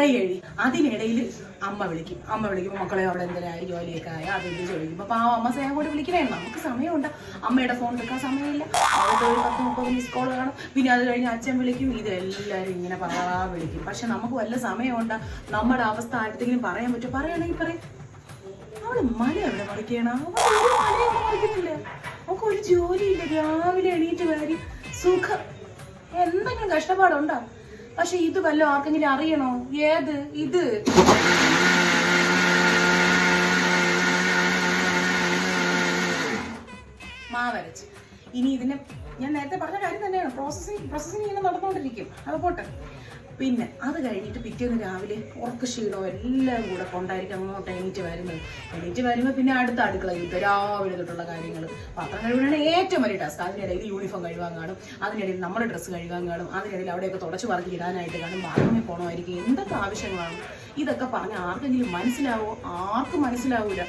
കഴി അതിനിടയിൽ അമ്മ വിളിക്കുമ്പോൾ മക്കളെ അവിടെ എന്തിനായി ജോലിയൊക്കെ ആയ അതെന്ത് ചോദിക്കുമ്പോൾ പാവം അമ്മ സ്നേഹം കൊണ്ട് വിളിക്കണേ. നമുക്ക് സമയമുണ്ട്, അമ്മയുടെ ഫോൺ എടുക്കാൻ സമയമില്ല. അവിടെ ഒരു 10-30 മിസ് കോൾ കാണും. പിന്നെ അത് കഴിഞ്ഞ് അച്ഛൻ വിളിക്കും. ഇതെല്ലാവരും ഇങ്ങനെ വിളിക്കും. പക്ഷെ നമുക്ക് വല്ല സമയമുണ്ട്, നമ്മുടെ അവസ്ഥ ആർക്കെങ്കിലും പറയാൻ പറ്റും? പറയുകയാണെങ്കിൽ പറയും അവള് മല എവിടെ മറിക്കണം, അവൾ മലയൊന്നും മറിക്കുന്നില്ല, അവൾക്ക് ഒരു ജോലിയില്ല, രാവിലെ എണീറ്റ് കയറി സുഖം. എന്തെങ്കിലും കഷ്ടപ്പാടുണ്ടോ? പക്ഷെ ഇത് വല്ല ആർക്കെങ്കിലും അറിയണോ? ഏത് ഇത് മാവരച്ച് ഇനി ഇതിനെ ഞാൻ നേരത്തെ പറഞ്ഞ കാര്യം തന്നെയാണ്. പ്രോസസ്സിങ് ഇങ്ങനെ നടന്നുകൊണ്ടിരിക്കും. അത് പോട്ടെ. പിന്നെ അത് കഴിഞ്ഞിട്ട് പിറ്റേന്ന് രാവിലെ ഉറക്ക ക്ഷീണോ എല്ലാം കൂടെ കൊണ്ടായിരിക്കും അങ്ങോട്ട് എണീറ്റ് വരുമ്പോൾ പിന്നെ അടുത്ത അടുക്കള യുദ്ധം, രാവിലെ തൊട്ടുള്ള കാര്യങ്ങൾ. പാത്രം കഴുകാനാണ് ഏറ്റവും വലിയ ടാസ്ക്. അതിനിടയിൽ യൂണിഫോം കഴുകാൻ കാണും, അതിനിടയിൽ നമ്മുടെ ഡ്രസ്സ് കഴുകാൻ കാണും, അതിനിടയിൽ അവിടെയൊക്കെ തുടച്ച് പറക്കി ഇടാനായിട്ട് കാണും, ബാത്റൂമിൽ പോകണമായിരിക്കും. എന്തൊക്കെ ആവശ്യങ്ങളാണ്. ഇതൊക്കെ പറഞ്ഞാൽ ആർക്കെങ്കിലും മനസ്സിലാവോ? ആർക്കും മനസ്സിലാവൂല.